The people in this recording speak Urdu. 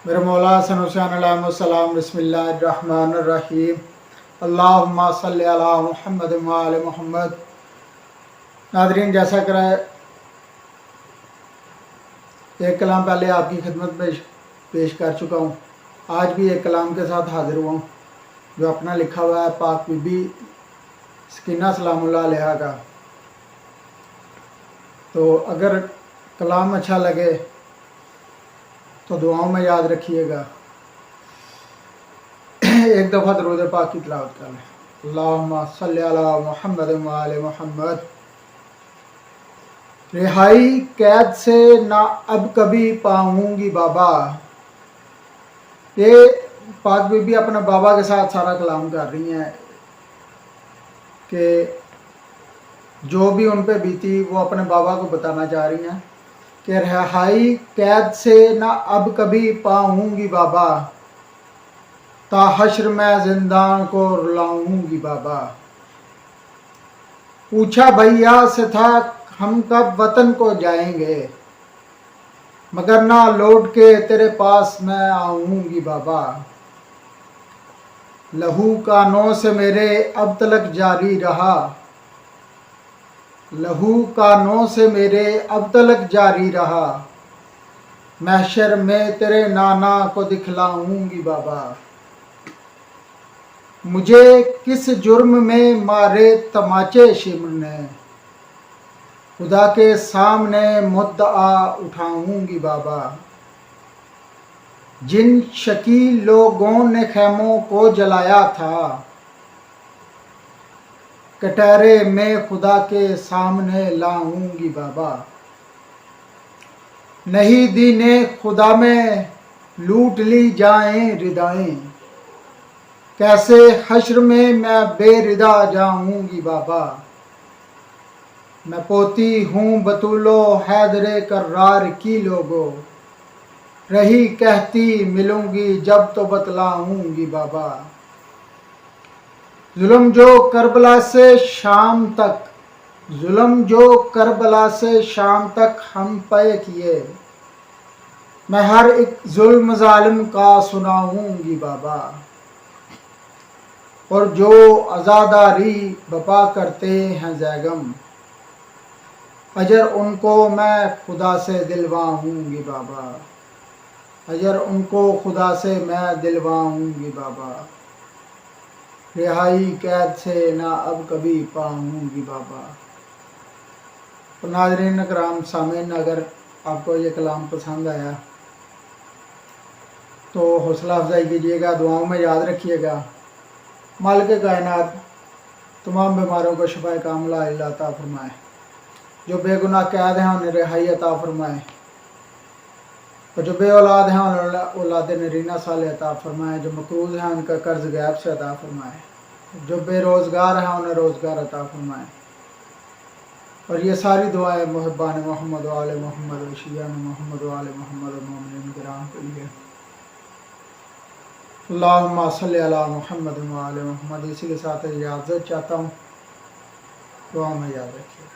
میرے مولا حسن حسین علیہ السلام بسم اللہ الرحمن الرحیم اللہم صلی علی محمد وآل محمد۔ ناظرین، جیسا کہ ایک کلام پہلے آپ کی خدمت میں پیش کر چکا ہوں، آج بھی ایک کلام کے ساتھ حاضر ہوا ہوں جو اپنا لکھا ہوا ہے پاک بی بی سکینہ سلام اللہ علیہ کا۔ تو اگر کلام اچھا لگے تو دعاؤں میں یاد رکھیے گا۔ ایک دفعہ درود پاک کی تلاوت کر لیں۔ اللہم صلی علی محمد وآل محمد۔ رہائی قید سے نہ اب کبھی پاؤں گی بابا۔ یہ پاک بی بی اپنے بابا کے ساتھ سارا کلام کر رہی ہیں کہ جو بھی ان پہ بیتی وہ اپنے بابا کو بتانا چاہ رہی ہیں کہ رہائی قید سے نہ اب کبھی پاؤں گی بابا، تا حشر میں زندان کو رلاؤں گی بابا۔ پوچھا بھیا سے تھا ہم کب وطن کو جائیں گے، مگر نہ لوٹ کے تیرے پاس میں آؤں گی بابا۔ لہو کانوں سے میرے اب تلک جاری رہا، لہو کانوں سے میرے اب تلک جاری رہا، محشر میں تیرے نانا کو دکھلاؤں گی بابا۔ مجھے کس جرم میں مارے تماچے شمر نے، خدا کے سامنے مدعا اٹھاؤں گی بابا۔ جن شکی لوگوں نے خیموں کو جلایا تھا، کٹہرے میں خدا کے سامنے لاؤں گی بابا۔ نہیں دین خدا میں لوٹ لی جائیں ردائیں، کیسے حشر میں بے ردا جاؤں گی بابا۔ میں پوتی ہوں بطول و حیدر کرار کی لوگوں، رہی کہتی ملوں گی جب تو بتلاؤں گی بابا۔ ظلم جو کربلا سے شام تک، ظلم جو کربلا سے شام تک ہم پہ کیے، میں ہر ایک ظلم ظالم کا سناؤں گی بابا۔ اور جو عزاداری بپا کرتے ہیں زیگم، اجر ان کو میں خدا سے دلواؤں گی بابا، اجر ان کو خدا سے میں دلواؤں گی بابا۔ رہائی قید سے نہ اب کبھی پاؤں گی بابا۔ تو ناظرین اکرام سامعین، اگر آپ کو یہ کلام پسند آیا تو حوصلہ افزائی کیجیے گا، دعاؤں میں یاد رکھیے گا۔ مالک کائنات تمام بیماروں کو شفا کاملہ اللہ عطا فرمائے، جو بے گناہ قید ہیں انہیں رہائی عطا فرمائے، اور جو بے اولاد ہیں انہیں اولاد نرینہ صالح عطا فرمائے، جو مقروض ہیں ان کا قرض غیب سے عطا فرمائے، جو بے روزگار ہیں انہیں روزگار عطا فرمائے۔ اور یہ ساری دعائیں محبان محمد و آل محمد و شیعان محمد و آل محمد و مومنین کرام کے لیے۔ اللہم صلی علی محمد و آل محمد۔ اسی کے ساتھ اجازت چاہتا ہوں، دعا میں یاد رکھیے۔